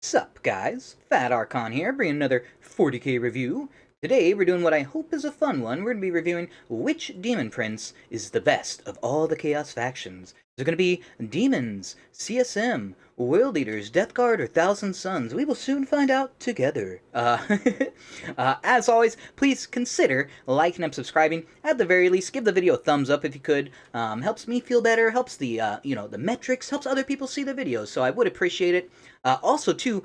Sup guys, Fat Archon here, bringing another 40k review. Today we're doing what I hope is a fun one. We're going to be reviewing which Daemon Prince is the best of all the Chaos factions. Is it going to be Demons, CSM, World Eaters, Death Guard, or Thousand Suns? We will soon find out together. As always, please consider liking and subscribing. At the very least, give the video a thumbs up if you could. Helps me feel better, helps the the metrics, helps other people see the videos. So I would appreciate it. Also, too,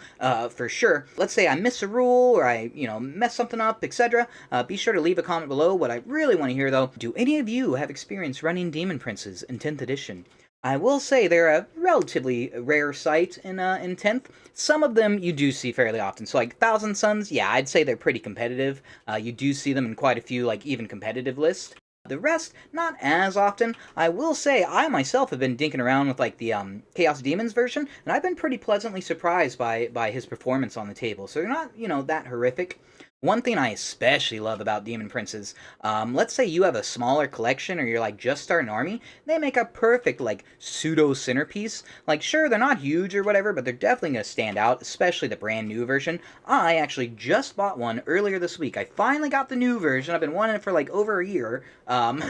for sure, let's say I miss a rule or I, mess something up, etc. Be sure to leave a comment below. What I really want to hear, though, do any of you have experience running Daemon Princes in 10th edition? I will say they're a relatively rare sight in 10th. Some of them you do see fairly often. So, like, Thousand Suns, yeah, I'd say they're pretty competitive. You do see them in quite a few, like, even competitive lists. The rest, not as often. I will say, I myself have been dinking around with like the Chaos Demons version, and I've been pretty pleasantly surprised by his performance on the table. So they're not, that horrific. One thing I especially love about Daemon Princes, let's say you have a smaller collection or you're like just starting an army, they make a perfect like pseudo centerpiece. Like sure, they're not huge or whatever, but they're definitely going to stand out, especially the brand new version. I actually just bought one earlier this week. I finally got the new version. I've been wanting it for like over a year, and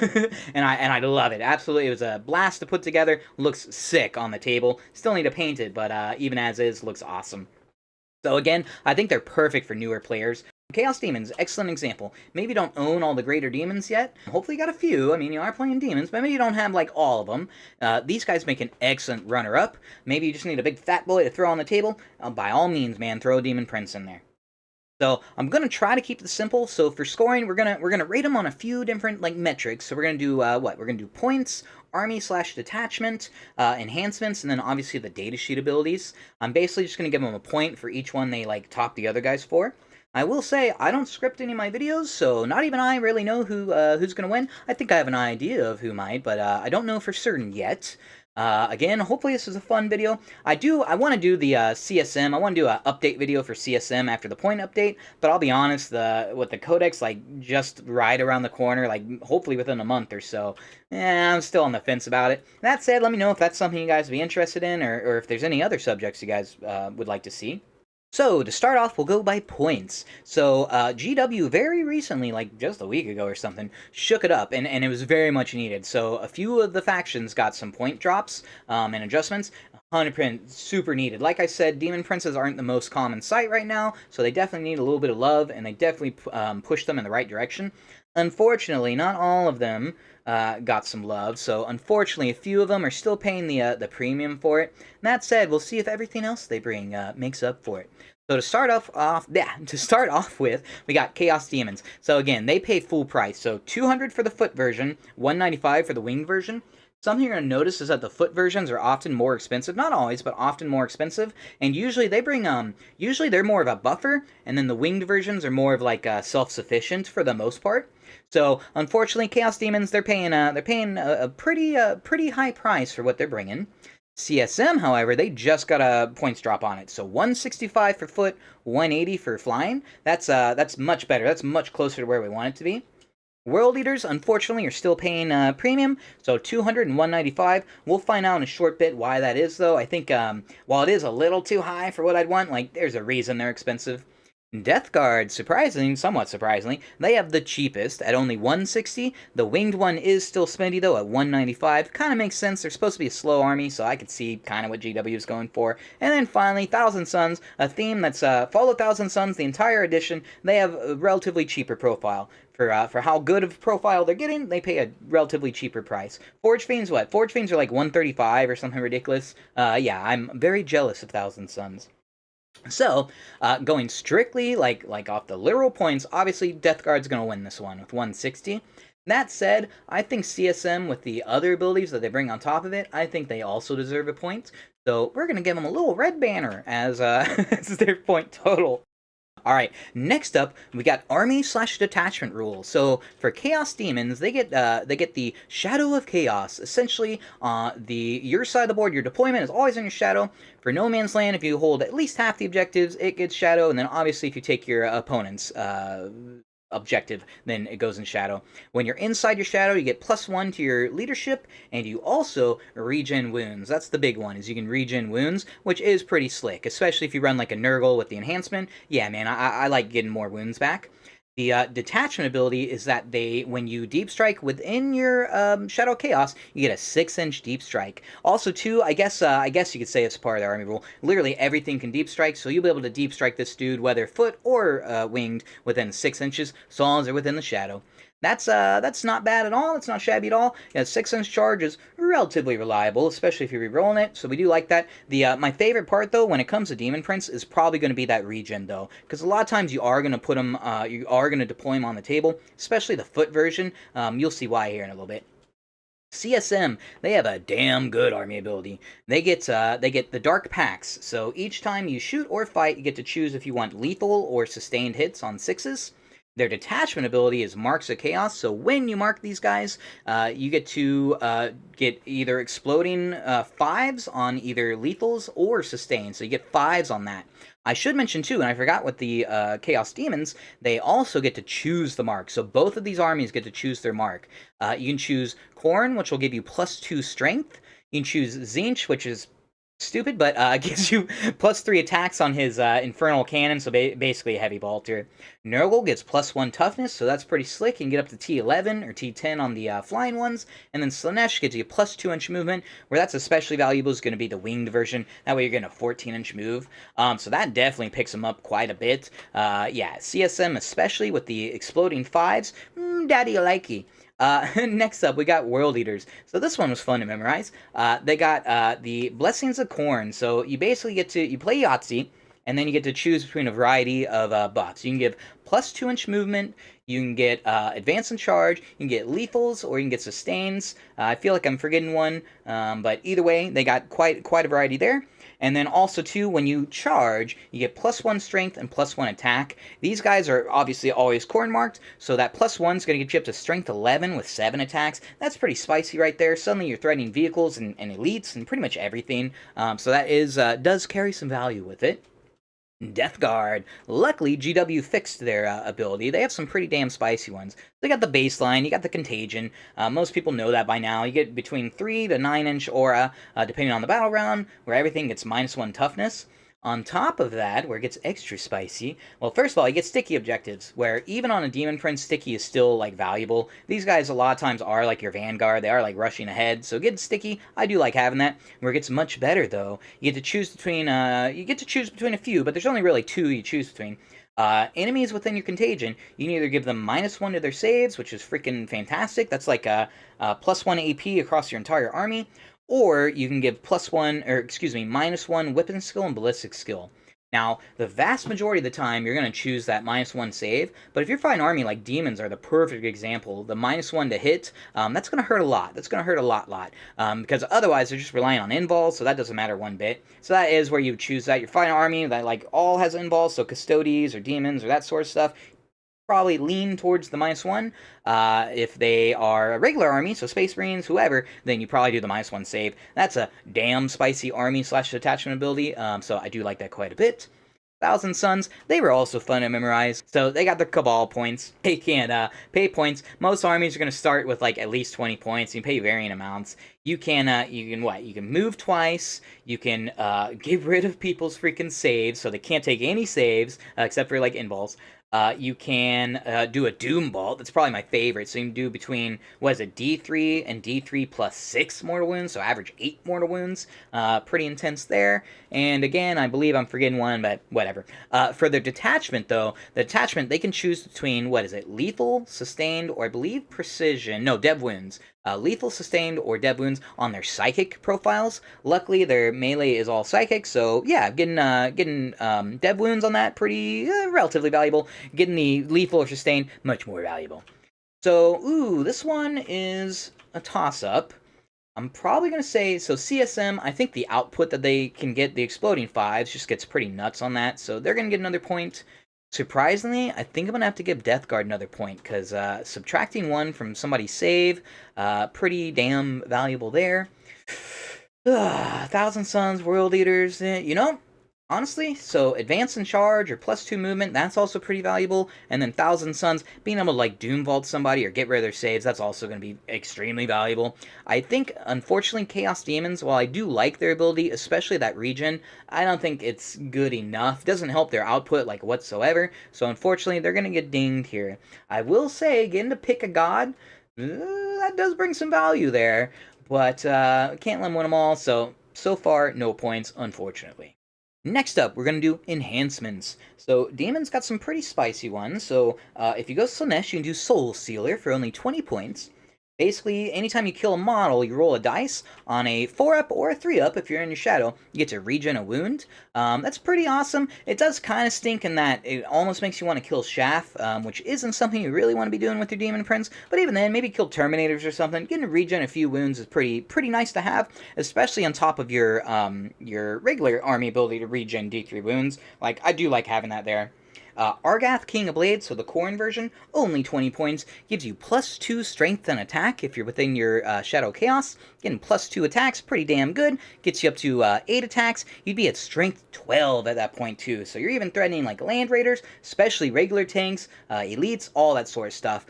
I love it. Absolutely, it was a blast to put together. Looks sick on the table. Still need to paint it, but even as is, looks awesome. So again, I think they're perfect for newer players. Chaos Demons, excellent example. Maybe you don't own all the greater demons yet. Hopefully you got a few. I mean, you are playing demons, but maybe you don't have, like, all of them. These guys make an excellent runner-up. Maybe you just need a big fat boy to throw on the table. By all means, man, throw a Demon Prince in there. So I'm gonna try to keep this simple. So for scoring, we're gonna rate them on a few different like metrics. So we're gonna do what? We're gonna do points, army/detachment, enhancements, and then obviously the datasheet abilities. I'm basically just gonna give them a point for each one they like top the other guys for. I will say I don't script any of my videos, so not even I really know who's gonna win. I think I have an idea of who might, but I don't know for certain yet. Again, hopefully this is a fun video. I want to do the CSM. I want to do an update video for CSM after the point update, but I'll be honest, with the Codex, like, just right around the corner, like, hopefully within a month or so, I'm still on the fence about it. That said, let me know if that's something you guys would be interested in, or if there's any other subjects you guys would like to see. So, to start off, we'll go by points. So, GW very recently, like just a week ago or something, shook it up, and it was very much needed. So, a few of the factions got some point drops and adjustments. 100% super needed. Like I said, Demon Princes aren't the most common sight right now, so they definitely need a little bit of love, and they definitely push them in the right direction. Unfortunately, not all of them got some love, so unfortunately a few of them are still paying the premium for it. That said, we'll see if everything else they bring makes up for it. So to start off with, we got Chaos Demons. So again, they pay full price. So 200 for the foot version, 195 for the winged version. Something you're going to notice is that the foot versions are often more expensive. Not always, but often more expensive. And usually they bring, usually they're more of a buffer, and then the winged versions are more of like self-sufficient for the most part. So unfortunately, Chaos Demons, they're paying a pretty high price for what they're bringing. CSM, however, they just got a points drop on it. So 165 for foot, 180 for flying. That's much better. That's much closer to where we want it to be. World Eaters, unfortunately, are still paying premium, so 200 and 195. We'll find out in a short bit why that is, though. I think while it is a little too high for what I'd want, like, there's a reason they're expensive. Death Guard, somewhat surprisingly, they have the cheapest at only 160. The winged one is still spendy though at 195. Kind of makes sense. They're supposed to be a slow army, so I could see kind of what GW is going for. And then finally, Thousand Suns, a theme that's follow Thousand Suns the entire edition. They have a relatively cheaper profile. For how good of a profile they're getting, they pay a relatively cheaper price. Forge Fiends, what? Forge Fiends are like 135 or something ridiculous. Yeah, I'm very jealous of Thousand Suns. So, going strictly like off the literal points, obviously Death Guard's going to win this one with 160. That said, I think CSM with the other abilities that they bring on top of it, I think they also deserve a point. So we're going to give them a little red banner as, as their point total. All right, next up, we got army/detachment rules. So for Chaos Demons, they get the Shadow of Chaos. Essentially, your side of the board, your deployment is always in your shadow. For No Man's Land, if you hold at least half the objectives, it gets shadow, and then obviously if you take your opponent's objective, then it goes in shadow. When you're inside your shadow, you get +1 to your leadership, and you also regen wounds. That's the big one, is you can regen wounds, which is pretty slick, especially if you run like a Nurgle with the enhancement. Yeah, man, I like getting more wounds back. The detachment ability is that when you deep strike within your Shadow Chaos, you get a 6-inch deep strike. Also, too, I guess you could say it's part of the army rule. Literally everything can deep strike, so you'll be able to deep strike this dude, whether foot or winged, within 6 inches, so long as they're within the shadow. That's not bad at all. It's not shabby at all. Yeah, 6-inch charge is relatively reliable, especially if you're re-rolling it. So we do like that. The my favorite part though, when it comes to Daemon Prince, is probably going to be that regen though, because a lot of times you are going to put them, you are going to deploy them on the table, especially the foot version. You'll see why here in a little bit. CSM, they have a damn good army ability. They get the Dark Pacts. So each time you shoot or fight, you get to choose if you want lethal or sustained hits on 6s. Their detachment ability is Marks of Chaos, so when you mark these guys, you get to get either exploding 5s on either lethals or sustained, so you get 5s on that. I should mention too, and I forgot with the Chaos Demons, they also get to choose the mark, so both of these armies get to choose their mark. You can choose Khorne, which will give you +2 strength. You can choose Tzeentch, which is stupid, but gives you +3 attacks on his Infernal Cannon, so basically a heavy bolter. Nurgle gets +1 toughness, so that's pretty slick. You can get up to T11 or T10 on the flying ones. And then Slaanesh gives you a +2-inch movement, where that's especially valuable is going to be the winged version. That way you're getting a 14-inch move. So that definitely picks them up quite a bit. Yeah, CSM, especially with the exploding 5s, daddy likey. Next up, we got World Eaters. So this one was fun to memorize. They got the Blessings of Khorne. So you basically get to, you play Yahtzee, and then you get to choose between a variety of buffs. You can give +2-inch movement, you can get advance and charge, you can get lethals, or you can get sustains. I feel like I'm forgetting one, but either way, they got quite a variety there. And then also, too, when you charge, you get +1 strength and +1 attack. These guys are obviously always Khorne marked, so that +1 is going to get you up to strength 11 with 7 attacks. That's pretty spicy right there. Suddenly you're threatening vehicles and elites and pretty much everything. So that does carry some value with it. Death Guard. Luckily, GW fixed their ability. They have some pretty damn spicy ones. They got the baseline, you got the contagion. Most people know that by now. You get between 3 to 9-inch aura, depending on the battle round, where everything gets -1 toughness. On top of that, where it gets extra spicy, well, first of all, you get sticky objectives, where even on a Daemon Prince, sticky is still, like, valuable. These guys a lot of times are, like, your vanguard. They are, like, rushing ahead, so getting sticky, I do like having that. Where it gets much better, though, you get to choose between, a few, but there's only really 2 you choose between. Enemies within your contagion, you can either give them -1 to their saves, which is freaking fantastic. That's like a +1 AP across your entire army. Or you can give -1 weapon skill and ballistic skill. Now, the vast majority of the time, you're going to choose that -1 save, but if you're fighting army like demons are the perfect example, the -1 to hit, that's going to hurt a lot. That's going to hurt a lot. Because otherwise, they're just relying on invols, so that doesn't matter one bit. So that is where you choose that. You're fighting army that like all has invols, so custodes or demons or that sort of stuff, probably lean towards the -1. If they are a regular army, so Space Marines, whoever, then you probably do the -1 save. That's a damn spicy army / detachment ability, so I do like that quite a bit. Thousand Suns, they were also fun to memorize. So they got the Cabal points. They can pay points. Most armies are going to start with like at least 20 points. You can pay varying amounts. You can what? You can move twice. You can get rid of people's freaking saves, so they can't take any saves except for like invols. You can do a Doom Bolt. That's probably my favorite. So you can do between, what is it, D3 and D3 +6 mortal wounds, so average 8 mortal wounds. Pretty intense there. And again, I believe I'm forgetting one, but whatever. For their detachment, though, the detachment, they can choose between, what is it, lethal, sustained, or I believe precision. No, dev wounds. Lethal, sustained, or dev wounds on their psychic profiles. Luckily, their melee is all psychic, so yeah, getting dev wounds on that, pretty relatively valuable. Getting the lethal or sustained, much more valuable. So, this one is a toss-up. I'm probably going to say, so CSM, I think the output that they can get, the exploding 5s, just gets pretty nuts on that, so they're going to get another point. Surprisingly, I think I'm going to have to give Death Guard another point, because subtracting 1 from somebody's save, pretty damn valuable there. Thousand Suns, World Eaters, Honestly, so advance and charge or +2 movement, that's also pretty valuable. And then Thousand Suns, being able to like Doom Vault somebody or get rid of their saves, that's also going to be extremely valuable. I think, unfortunately, Chaos Demons, while I do like their ability, especially that regen, I don't think it's good enough. Doesn't help their output like whatsoever. So unfortunately, they're going to get dinged here. I will say, getting to pick a god, that does bring some value there. But can't let them win them all, so far, no points, unfortunately. Next up, we're going to do enhancements. So, Daemon's got some pretty spicy ones. So, if you go Slanesh, you can do Soul Sealer for only 20 points. Basically, anytime you kill a model, you roll a dice. On a 4-up or a 3-up, if you're in your shadow, you get to regen a wound. That's pretty awesome. It does kind of stink in that it almost makes you want to kill Shaft, which isn't something you really want to be doing with your Daemon Prince. But even then, maybe kill Terminators or something. Getting to regen a few wounds is pretty nice to have, especially on top of your regular army ability to regen D3 wounds. Like, I do like having that there. Argath, King of Blades, so the Khorne version, only 20 points, gives you +2 strength and attack if you're within your Shadow Chaos. Getting +2 attacks, pretty damn good. Gets you up to 8 attacks. You'd be at strength 12 at that point too, so you're even threatening like Land Raiders, especially regular tanks, elites, all that sort of stuff.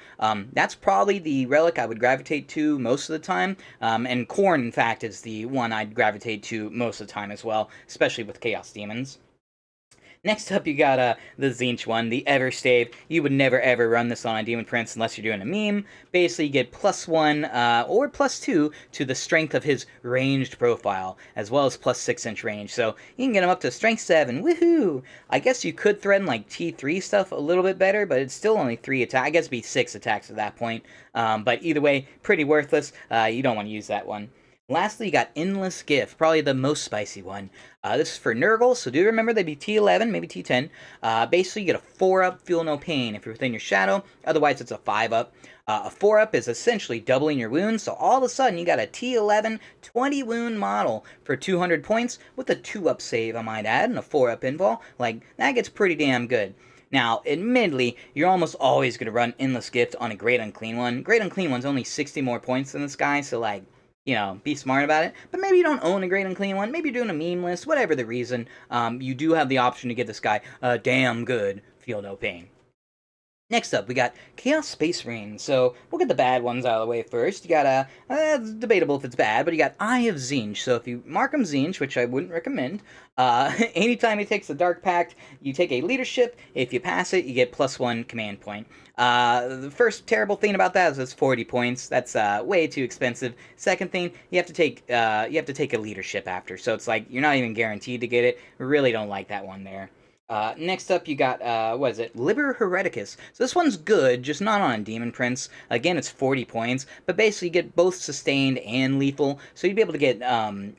That's probably the relic I would gravitate to most of the time, and Khorne, in fact, is the one I'd gravitate to most of the time as well, especially with Chaos Demons. Next up, you got the Tzeentch one, the Everstave. You would never ever run this on a Daemon Prince unless you're doing a meme. Basically, you get +1 or +2 to the strength of his ranged profile, as well as +6-inch range. So you can get him up to strength 7. Woohoo! I guess you could threaten like T3 stuff a little bit better, but it's still only 3 attacks. I guess it'd be 6 attacks at that point. But either way, pretty worthless. You don't want to use that one. Lastly, you got Endless Gift, probably the most spicy one. This is for Nurgle, so do remember they'd be T11, maybe T10. Basically, you get a 4-up, Feel No Pain if you're within your shadow. Otherwise, it's a 5-up. A 4-up is essentially doubling your wounds, so all of a sudden you got a T11 20 wound model for 200 points with a 2-up save, I might add, and a 4-up invul. Like, that gets pretty damn good. Now, admittedly, you're almost always going to run Endless Gift on a Great Unclean one. Great Unclean one's only 60 more points than this guy, so like, be smart about it. But maybe you don't own a Great Unclean one. Maybe you're doing a meme list. Whatever the reason, you do have the option to give this guy a damn good Feel No Pain. Next up, we got Chaos Space Marines. So we'll get the bad ones out of the way first. You got it's debatable if it's bad, but you got Eye of Tzeentch. So if you mark him Tzeentch, which I wouldn't recommend, anytime he takes the Dark Pact, you take a leadership. If you pass it, you get +1 command point. The first terrible thing about that is it's 40 points. That's way too expensive. Second thing, you have to take a leadership after. So it's like you're not even guaranteed to get it. Really don't like that one there. Next up, you got, what is it? Liber Hereticus. So this one's good, just not on Daemon Prince. Again, it's 40 points, but basically you get both sustained and lethal, so you'd be able to get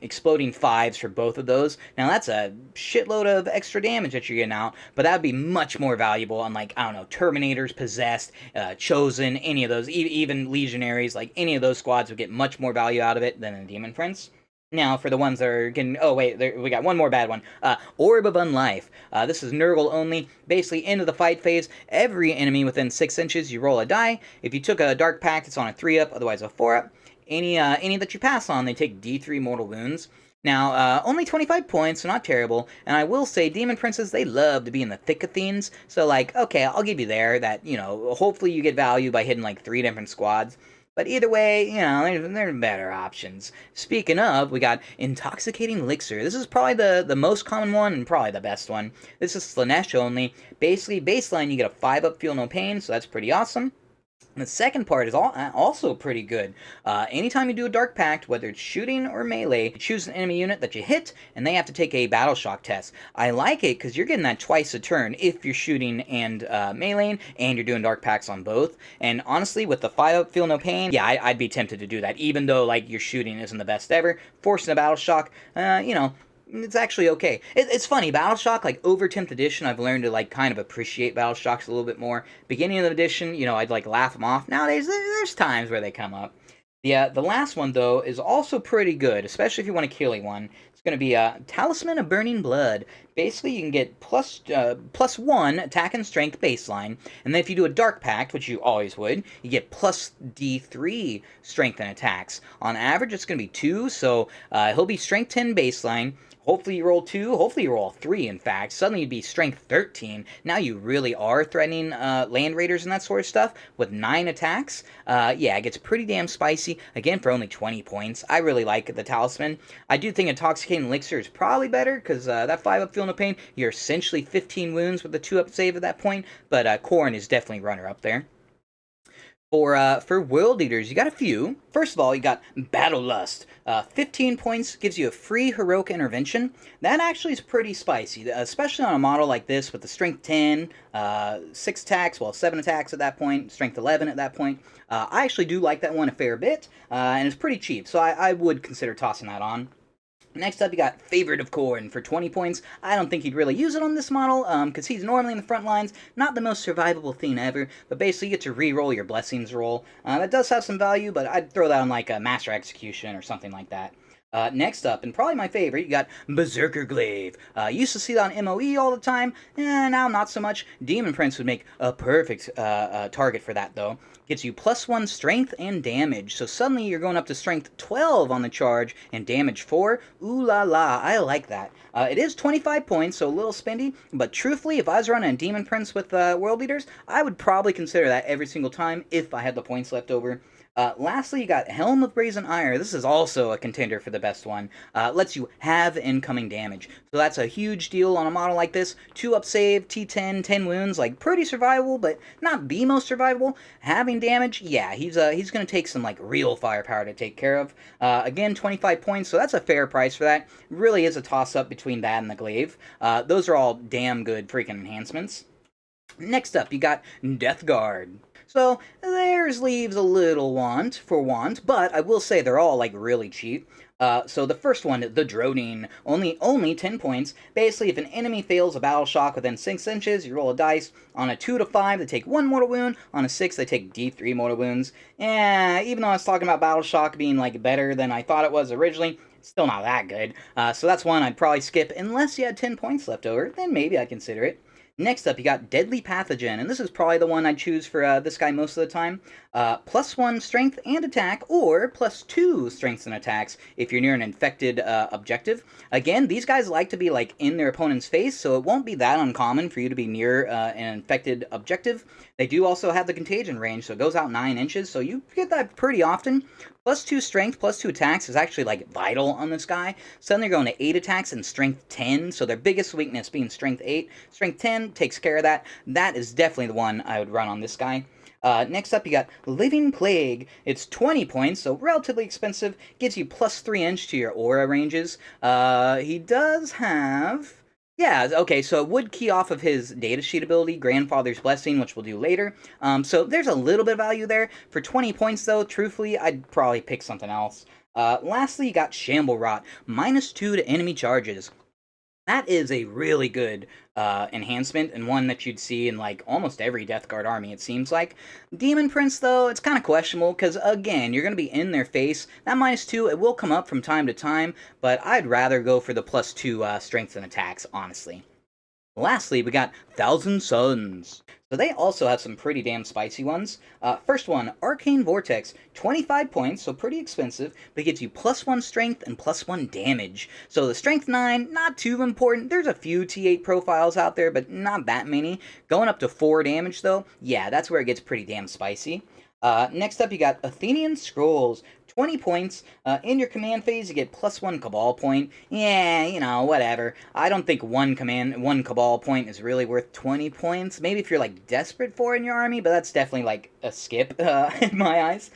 exploding 5s for both of those. Now, that's a shitload of extra damage that you're getting out, but that would be much more valuable on, like, I don't know, Terminators, Possessed, Chosen, any of those, even Legionaries, like, any of those squads would get much more value out of it than a Daemon Prince. Now, for the ones that are getting... Oh, wait, we got one more bad one. Orb of Unlife. This is Nurgle only. Basically, into the fight phase, every enemy within 6 inches, you roll a die. If you took a Dark Pact, it's on a 3-up, otherwise a 4-up. Any that you pass on, they take D3 mortal wounds. Now, only 25 points, so not terrible. And I will say, Daemon Princes, they love to be in the thick of things. So, like, okay, I'll give you there that, hopefully you get value by hitting, like, 3 different squads. But either way, there's better options. Speaking of, we got Intoxicating Elixir. This is probably the most common one and probably the best one. This is Slanesh only. Basically, baseline, you get a 5-up Feel No Pain, so that's pretty awesome. And the second part is also pretty good. Anytime you do a Dark Pact, whether it's shooting or melee, you choose an enemy unit that you hit, and they have to take a Battle Shock test. I like it because you're getting that twice a turn if you're shooting and meleeing, and you're doing Dark Pacts on both. And honestly, with the 5-up Feel No Pain, yeah, I'd be tempted to do that, even though like your shooting isn't the best ever. Forcing a Battle Shock, it's actually okay. It's funny, Battle Shock, like, over 10th edition, I've learned to, like, kind of appreciate Battle Shocks a little bit more. Beginning of the edition, I'd, like, laugh them off. Nowadays, there's times where they come up. The last one, though, is also pretty good, especially if you want to kill one. It's going to be Talisman of Burning Blood. Basically, you can get +1 attack and strength baseline, and then if you do a Dark Pact, which you always would, you get plus D3 strength and attacks. On average, it's going to be 2, so he'll be strength 10 baseline. Hopefully you roll 2, hopefully you roll 3, in fact. Suddenly you'd be strength 13. Now you really are threatening land raiders and that sort of stuff with 9 attacks. Yeah, it gets pretty damn spicy. Again, for only 20 points. I really like the Talisman. I do think Intoxicating Elixir is probably better, because that 5-up Feel No Pain, you're essentially 15 wounds with the 2-up save at that point, but Corrin is definitely runner-up there. For World Eaters, you got a few. First of all, you got Battle Lust. 15 points gives you a free Heroic Intervention. That actually is pretty spicy, especially on a model like this with the Strength 10, 6 attacks, well, 7 attacks at that point, Strength 11 at that point. I actually do like that one a fair bit, and it's pretty cheap, so I would consider tossing that on. Next up, you got Favorite of Corrin for 20 points. I don't think he'd really use it on this model, because he's normally in the front lines. Not the most survivable thing ever, but basically you get to re-roll your Blessings roll. That does have some value, but I'd throw that on like a Master Execution or something like that. Next up, and probably my favorite, you got Berserker Glaive. Used to see that on MOE all the time, now not so much. Daemon Prince would make a perfect target for that, though. Gets you +1 strength and damage, so suddenly you're going up to strength 12 on the charge and damage 4. Ooh la la, I like that. It is 25 points, so a little spendy, but truthfully, if I was running a Daemon Prince with World Eaters, I would probably consider that every single time if I had the points left over. Lastly, you got Helm of Brazen Ire. This is also a contender for the best one. Lets you have incoming damage. So that's a huge deal on a model like this. 2-up save, T10, 10 wounds, like pretty survivable, but not the most survivable. Having damage, yeah, he's going to take some like real firepower to take care of. Again, 25 points, so that's a fair price for that. Really is a toss-up between that and the Glaive. Those are all damn good freaking enhancements. Next up, you got Death Guard. So theirs leaves a little want, but I will say they're all like really cheap. So the first one, the Droning, only 10 points. Basically, if an enemy fails a battle shock within 6 inches, you roll a dice. On a 2 to 5, they take 1 mortal wound. On a 6, they take D3 mortal wounds. Yeah, even though I was talking about battle shock being like better than I thought it was originally, it's still not that good. So that's one I'd probably skip unless you had 10 points left over. Then maybe I'd consider it. Next up, you got Deadly Pathogen, and this is probably the one I'd choose for this guy most of the time. +1 strength and attack, or +2 strengths and attacks if you're near an infected objective. Again, these guys like to be like in their opponent's face, so it won't be that uncommon for you to be near an infected objective. They do also have the contagion range, so it goes out 9 inches, so you get that pretty often. +2 strength, +2 attacks is actually like vital on this guy. Suddenly they're going to 8 attacks and strength 10, so their biggest weakness being strength 8. Strength 10 takes care of that. That is definitely the one I would run on this guy. Next up, you got Living Plague. It's 20 points, so relatively expensive. Gives you +3 inch to your aura ranges. He does have... Yeah, okay, so it would key off of his datasheet ability, Grandfather's Blessing, which we'll do later. So there's a little bit of value there. For 20 points, though, truthfully, I'd probably pick something else. Lastly, you got Shamble Rot, -2 to enemy charges. That is a really good enhancement, and one that you'd see in like almost every Death Guard army, it seems like. Daemon Prince, though, it's kind of questionable, because again, you're going to be in their face. That -2, it will come up from time to time, but I'd rather go for the +2 strengths and attacks, honestly. Lastly, we got Thousand Suns. So they also have some pretty damn spicy ones. First one, Arcane Vortex, 25 points, so pretty expensive, but it gives you +1 strength and +1 damage. So the strength 9, not too important. There's a few T8 profiles out there, but not that many. Going up to 4 damage, though, yeah, that's where it gets pretty damn spicy. Next up, you got Athenian Scrolls. 20 points. In your command phase, you get +1 Cabal point. Yeah, you know, whatever. I don't think one Cabal point is really worth 20 points. Maybe if you're, like, desperate for it in your army, but that's definitely, like, a skip in my eyes.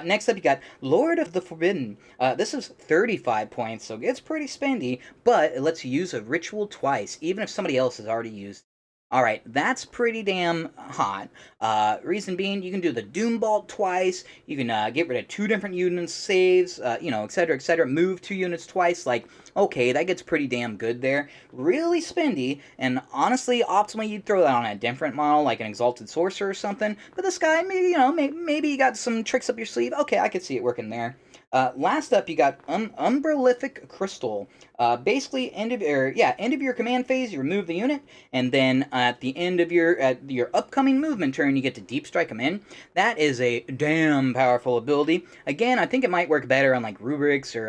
Next up, you got Lord of the Forbidden. This is 35 points, so it's pretty spendy, but it lets you use a ritual twice, even if somebody else has already used. Alright, that's pretty damn hot. Reason being, you can do the Doom Bolt twice, you can get rid of 2 different units, saves, you know, etc., etc., move 2 units twice, like, okay, that gets pretty damn good there. Really spendy, and honestly, optimally, you'd throw that on a different model, like an Exalted Sorcerer or something, but this guy, maybe, you know, maybe you got some tricks up your sleeve, okay, I could see it working there. Last up, you got Umbralific Crystal. Basically, end of your command phase, you remove the unit, and then at the end of your upcoming movement turn, you get to deep strike them in. That is a damn powerful ability. Again, I think it might work better on like rubrics or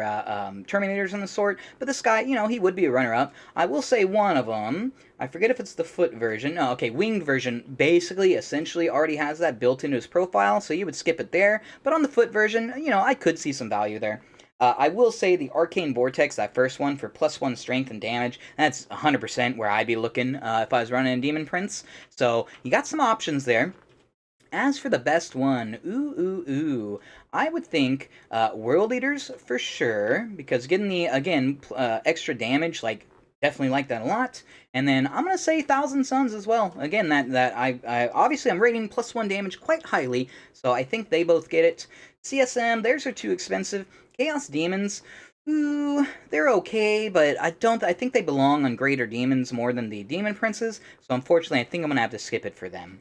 Terminators and the sort. But this guy, he would be a runner-up. I will say one of them. I forget if it's the foot version. No, okay, winged version basically, essentially already has that built into his profile, so you would skip it there. But on the foot version, I could see some value there. I will say the Arcane Vortex, that first one for +1 strength and damage, that's 100% where I'd be looking if I was running a Daemon Prince. So you got some options there. As for the best one, I would think World Eaters for sure, because getting the, again, extra damage, like, definitely like that a lot. And then I'm gonna say Thousand Suns as well. Again, that I obviously I'm rating +1 damage quite highly, so I think they both get it. CSM, theirs are too expensive. Chaos Demons, ooh, they're okay, but I think they belong on Greater Demons more than the Demon Princes. So unfortunately, I think I'm gonna have to skip it for them.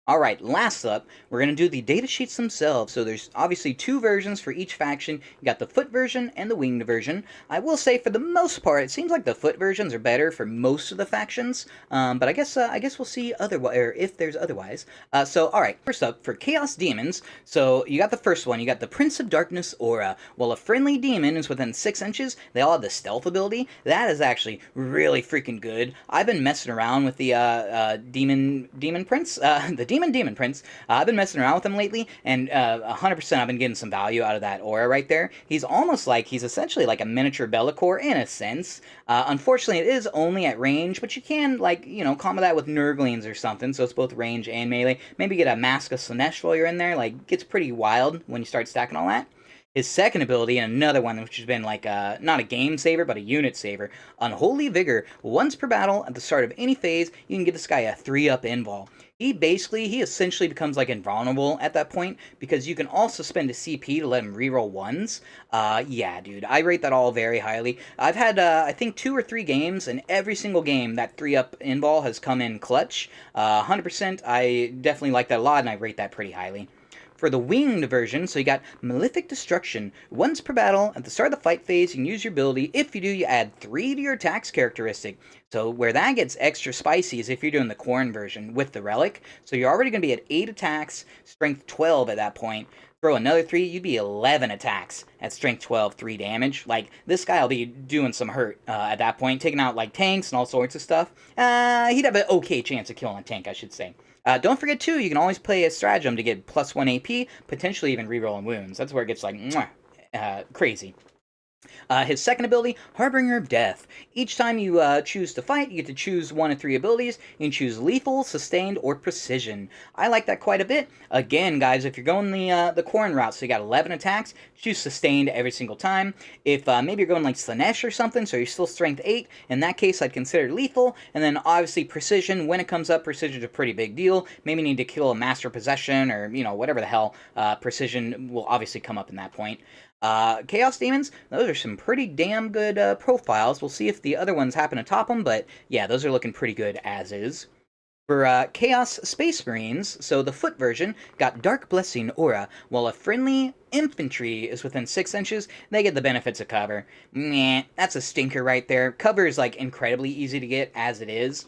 Alright, last up, we're going to do the datasheets themselves. So there's obviously two versions for each faction. You got the foot version and the winged version. I will say for the most part, it seems like the foot versions are better for most of the factions. But I guess we'll see otherwise, or if there's otherwise. Alright, first up, for Chaos Demons, so you got the first one, you got the Prince of Darkness aura. While a friendly demon is within 6 inches, they all have the stealth ability. That is actually really freaking good. I've been messing around with the Demon Prince, the Demon Prince. I've been messing around with him lately, and 100% I've been getting some value out of that aura right there. He's essentially like a miniature Bellicor in a sense. Unfortunately, it is only at range, but you can, combo that with Nurglings or something, so it's both range and melee. Maybe get a Mask of Slanesh while you're in there. Like, gets pretty wild when you start stacking all that. His second ability, and another one which has been like not a game saver, but a unit saver, Unholy Vigor. Once per battle, at the start of any phase, you can give this guy a 3-up invul. He essentially becomes like invulnerable at that point, because you can also spend a CP to let him reroll ones. Yeah, dude, I rate that all very highly. I've had, I think, 2 or 3 games, and every single game, that 3-up invul has come in clutch. 100%, I definitely like that a lot, and I rate that pretty highly. For the winged version, so you got Malefic Destruction. Once per battle, at the start of the fight phase, you can use your ability. If you do, you add 3 to your attacks characteristic. So where that gets extra spicy is if you're doing the Corn version with the Relic. So you're already going to be at 8 attacks, strength 12 at that point. Throw another 3, you'd be 11 attacks at strength 12, 3 damage. Like, this guy will be doing some hurt at that point, taking out, like, tanks and all sorts of stuff. He'd have an okay chance of killing a tank, I should say. Don't forget, too, you can always play a stratagem to get +1 AP, potentially even rerolling wounds. That's where it gets, like, crazy. His second ability, Harbinger of Death. Each time you choose to fight, you get to choose 1 of 3 abilities. You can choose Lethal, Sustained, or Precision. I like that quite a bit. Again, guys, if you're going the Corn route, so you got 11 attacks, choose Sustained every single time. If maybe you're going like Slanesh or something, so you're still Strength 8, in that case, I'd consider Lethal. And then, obviously, Precision. When it comes up, Precision's a pretty big deal. Maybe need to kill a Master Possession, or, whatever the hell. Precision will obviously come up in that point. Chaos Demons, those are some pretty damn good profiles. We'll see if the other ones happen to top them, but yeah, those are looking pretty good as is. For Chaos Space Marines, so the foot version, got Dark Blessing aura. While a friendly infantry is within 6 inches, they get the benefits of cover. Meh, that's a stinker right there. Cover is, like, incredibly easy to get as it is.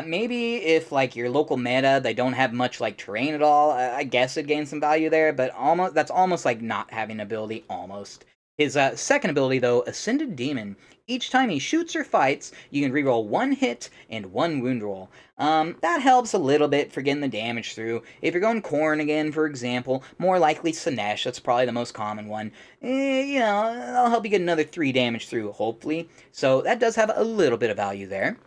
Maybe if, like, your local meta, they don't have much, like, terrain at all, I guess it'd gain some value there, but that's almost like not having ability, almost. His second ability, though, Ascended Demon. Each time he shoots or fights, you can reroll 1 hit and 1 wound roll. That helps a little bit for getting the damage through. If you're going Corn again, for example, more likely Slanesh, that's probably the most common one. That'll help you get another 3 damage through, hopefully. So that does have a little bit of value there.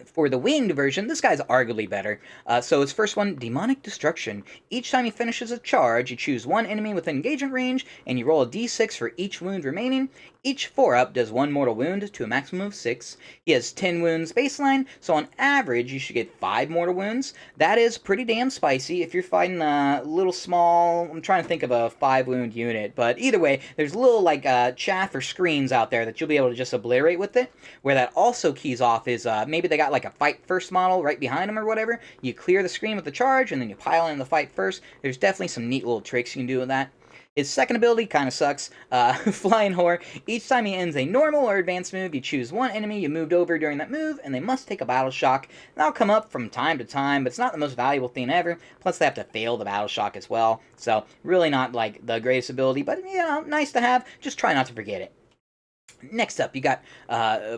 For the winged version, this guy's arguably better. So his first one, Demonic Destruction. Each time he finishes a charge, you choose 1 enemy within engagement range, and you roll a d6 for each wound remaining. Each 4-up does 1 mortal wound to a maximum of 6. He has 10 wounds baseline, so on average, you should get 5 mortal wounds. That is pretty damn spicy if you're fighting a little small... I'm trying to think of a 5-wound unit, but either way, there's little, like, chaff or screens out there that you'll be able to just obliterate with it. Where that also keys off is maybe they got like a fight first model right behind them or whatever. You clear the screen with the charge, and then you pile in the fight first. There's definitely some neat little tricks you can do with that. His second ability kind of sucks. Flying Whore. Each time he ends a normal or advanced move, you choose one enemy you moved over during that move, and they must take a battle shock. That'll come up from time to time, but it's not the most valuable thing ever. Plus, they have to fail the battle shock as well. So, really not like the greatest ability, but nice to have. Just try not to forget it. Next up, you got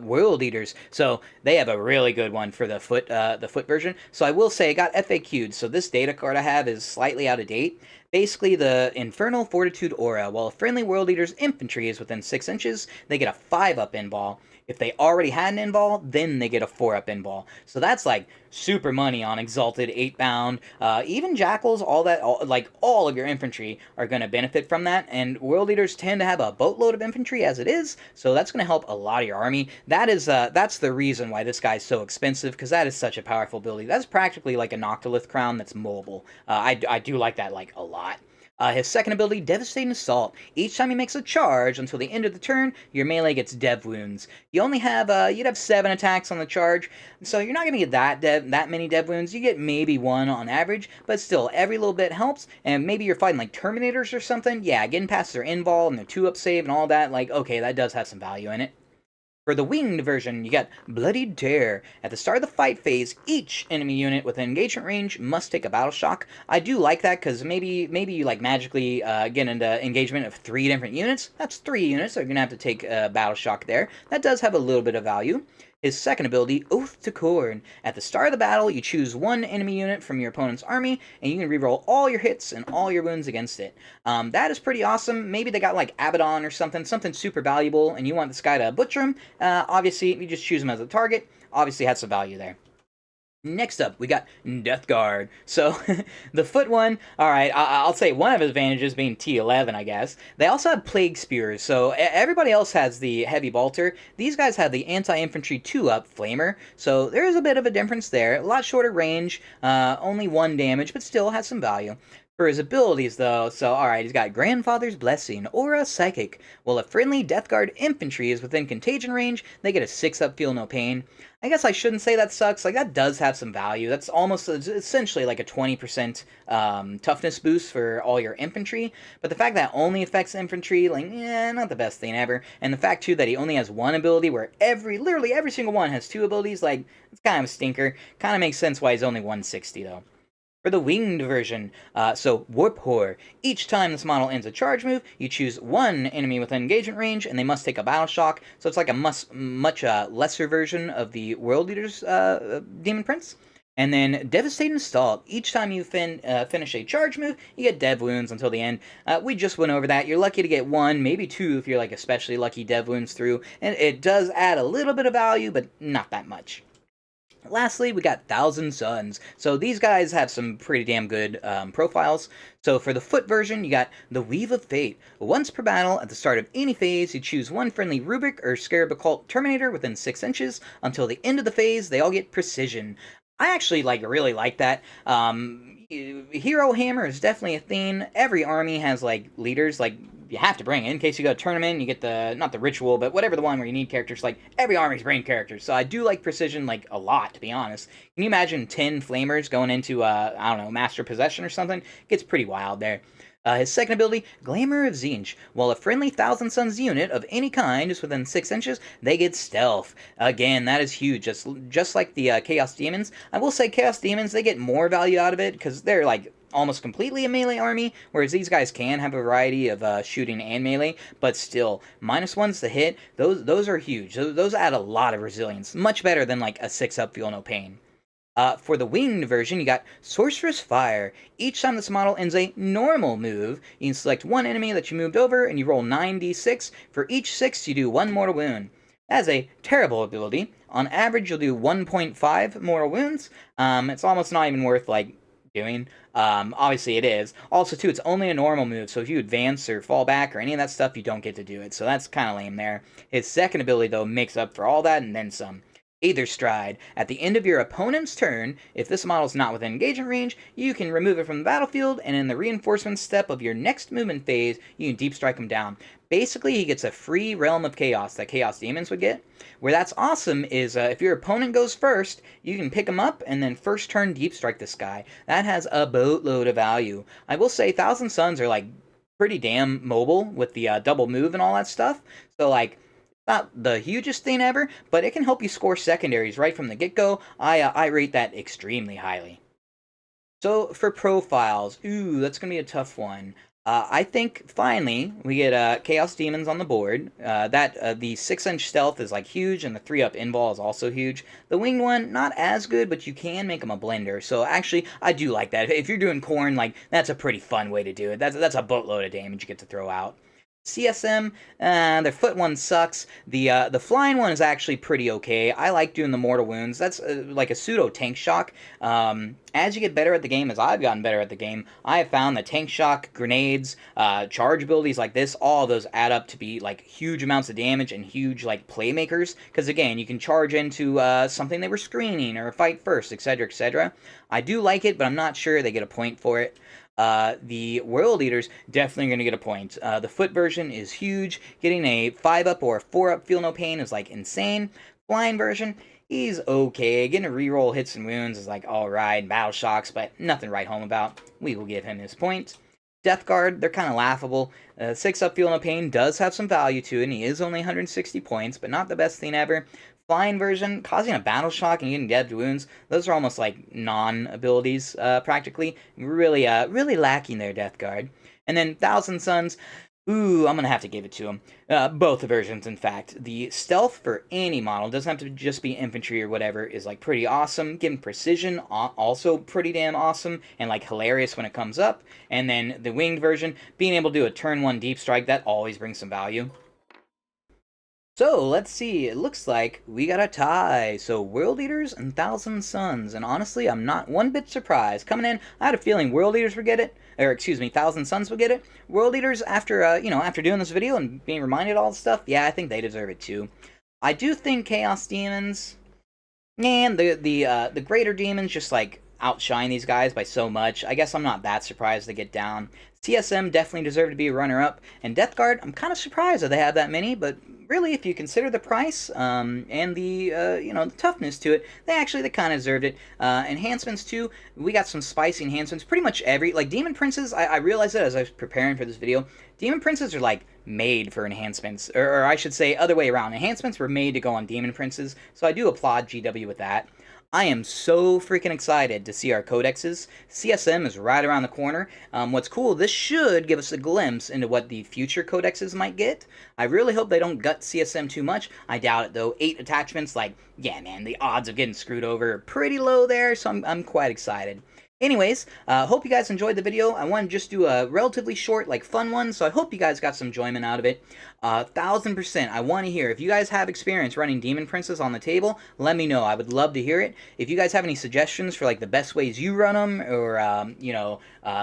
World Eaters. So they have a really good one for the foot version. So I will say I got FAQ'd. So this data card I have is slightly out of date. Basically, the Infernal Fortitude Aura. While a friendly World Eater's infantry is within 6 inches, they get a 5-up in ball. If they already had an in-ball, then they get a 4-up in-ball. So that's like super money on Exalted, 8-bound. Even Jackals, all of your infantry are going to benefit from that. And World Eaters tend to have a boatload of infantry as it is, so that's going to help a lot of your army. That's the reason why this guy's so expensive, because that is such a powerful ability. That's practically like a Noctilith Crown that's mobile. I do like that like a lot. His second ability, Devastating Assault. Each time he makes a charge until the end of the turn, your melee gets dev wounds. You only have, you'd have 7 attacks on the charge, so you're not going to get that many dev wounds. You get maybe 1 on average, but still, every little bit helps, and maybe you're fighting like Terminators or something. Yeah, getting past their in-ball and their 2-up save and all that, like, okay, that does have some value in it. For the winged version, you got Bloodied Tear. At the start of the fight phase, each enemy unit within engagement range must take a battle shock. I do like that because maybe you like magically get into engagement of 3 different units. That's 3 units, so you're going to have to take a battle shock there. That does have a little bit of value. His second ability, Oath to Khorne. At the start of the battle, you choose one enemy unit from your opponent's army, and you can reroll all your hits and all your wounds against it. That is pretty awesome. Maybe they got like Abaddon or something super valuable, and you want this guy to butcher him. Obviously, you just choose him as a target. Obviously, has some value there. Next up, we got Death Guard. So, the foot one, alright, I'll say one of his advantages being T11, I guess. They also have Plague Spears, so everybody else has the Heavy Bolter. These guys have the Anti-Infantry 2-up Flamer, so there is a bit of a difference there. A lot shorter range, only 1 damage, but still has some value. For his abilities, though, so alright, he's got Grandfather's Blessing, Aura Psychic. While a friendly Death Guard infantry is within contagion range, they get a 6-up Feel No Pain. I guess I shouldn't say that sucks, like that does have some value. That's almost essentially like a 20% toughness boost for all your infantry, but the fact that only affects infantry, like, not the best thing ever. And the fact, too, that he only has 1 ability where literally every single one has 2 abilities, like, it's kind of a stinker. Kind of makes sense why he's only 160, though. For the winged version, so Warp Whore. Each time this model ends a charge move, you choose one enemy within engagement range, and they must take a battle shock. So it's like a much lesser version of the World Eater's Daemon Prince. And then Devastating Assault. Each time you finish a charge move, you get dev wounds until the end. We just went over that. You're lucky to get 1, maybe 2 if you're like especially lucky dev wounds through. And it does add a little bit of value, but not that much. Lastly, we got Thousand Suns. So these guys have some pretty damn good profiles. So for the foot version, you got the Weave of Fate. Once per battle, at the start of any phase, you choose one friendly Rubric or Scarab Occult Terminator within 6 inches. Until the end of the phase, they all get Precision. I actually really like that. Hero Hammer is definitely a theme. Every army has like leaders, like you have to bring it. In case you go to a tournament, you get not the ritual, but whatever the one where you need characters. Like every army's bringing characters, so I do like Precision like a lot, to be honest. Can you imagine 10 Flamers going into I don't know, Master Possession or something? It gets pretty wild there. His second ability, Glamour of Tzeentch. While a friendly Thousand Suns unit of any kind is within 6 inches, they get Stealth. Again, that is huge, just like the Chaos Demons. I will say Chaos Demons, they get more value out of it, because they're like almost completely a melee army, whereas these guys can have a variety of shooting and melee, but still, -1s to hit, those are huge. Those add a lot of resilience. Much better than like a 6-up Feel No Pain. For the winged version, you got Sorcerous Fire. Each time this model ends a normal move, you can select one enemy that you moved over, and you roll 9d6. For each 6, you do 1 mortal wound. That is a terrible ability. On average, you'll do 1.5 mortal wounds. It's almost not even worth, like, doing. Obviously it is. Also, too, it's only a normal move, so if you advance or fall back or any of that stuff, you don't get to do it. So that's kind of lame there. His second ability, though, makes up for all that and then some. Aether Stride. At the end of your opponent's turn, if this model is not within engagement range, you can remove it from the battlefield, and in the reinforcement step of your next movement phase, you can deep strike him down. Basically, he gets a free Realm of Chaos that Chaos Demons would get. Where that's awesome is if your opponent goes first, you can pick him up and then first turn deep strike this guy. That has a boatload of value. I will say Thousand Suns are like pretty damn mobile with the double move and all that stuff. So, like, not the hugest thing ever, but it can help you score secondaries right from the get-go. I rate that extremely highly. So for profiles, ooh, that's gonna be a tough one. I think finally we get Chaos Demons on the board. The 6-inch stealth is like huge, and the 3-up invul is also huge. The winged one not as good, but you can make them a blender. So actually, I do like that. If you're doing corn, like that's a pretty fun way to do it. That's a boatload of damage you get to throw out. CSM, their foot one sucks. The flying one is actually pretty okay. I like doing the mortal wounds. That's like a pseudo tank shock. As you get better at the game, as I've gotten better at the game, I have found that tank shock, grenades, charge abilities like this, all of those add up to be like huge amounts of damage and huge like playmakers. Because again, you can charge into something they were screening or fight first, etc., etc. I do like it, but I'm not sure they get a point for it. The World Eaters definitely going to get a point. The foot version is huge. Getting a 5-up or a 4-up feel no pain is like insane. Flying version, he's okay. Getting a reroll hits and wounds is like alright. Battle shocks, but nothing to write home about. We will give him his point. Death Guard, they're kind of laughable. 6-up feel no pain does have some value to it, and he is only 160 points, but not the best thing ever. Flying version, causing a battle shock and getting dead wounds, those are almost like non-abilities, practically. Really, really lacking their Death Guard. And then Thousand Suns, ooh, I'm gonna have to give it to him. Both the versions, in fact. The stealth for any model, doesn't have to just be infantry or whatever, is like pretty awesome. Getting precision, also pretty damn awesome, and like hilarious when it comes up. And then the winged version, being able to do a turn 1 deep strike, that always brings some value. So, let's see, it looks like we got a tie. So, World Eaters and Thousand Suns. And honestly, I'm not one bit surprised. Coming in, I had a feeling World Eaters would get it. Or, excuse me, Thousand Suns would get it. World Eaters, after, after doing this video and being reminded all this stuff, yeah, I think they deserve it too. I do think Chaos Demons, and the Greater Demons just, like, outshine these guys by so much. I guess I'm not that surprised they get down. CSM definitely deserve to be a runner-up. And Death Guard, I'm kind of surprised that they have that many, but really, if you consider the price and the the toughness to it, they kind of deserved it. Enhancements too, we got some spicy enhancements. Pretty much like Daemon Princes. I realized that as I was preparing for this video. Daemon Princes are like made for enhancements, or I should say other way around. Enhancements were made to go on Daemon Princes, so I do applaud GW with that. I am so freaking excited to see our codexes. CSM is right around the corner. What's cool, this should give us a glimpse into what the future codexes might get. I really hope they don't gut CSM too much. I doubt it though. 8 attachments, like, yeah man, the odds of getting screwed over are pretty low there, so I'm quite excited. Anyways, hope you guys enjoyed the video. I wanted to just do a relatively short, like, fun one, so I hope you guys got some enjoyment out of it. 1000%, I want to hear. If you guys have experience running Daemon Princes on the table, let me know. I would love to hear it. If you guys have any suggestions for, like, the best ways you run them, or,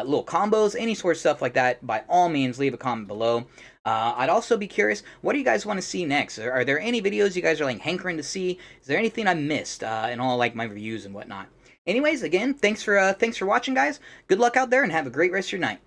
little combos, any sort of stuff like that, by all means, leave a comment below. I'd also be curious, what do you guys want to see next? Are there any videos you guys are, like, hankering to see? Is there anything I missed in all, like, my reviews and whatnot? Anyways, again, thanks for watching, guys. Good luck out there, and have a great rest of your night.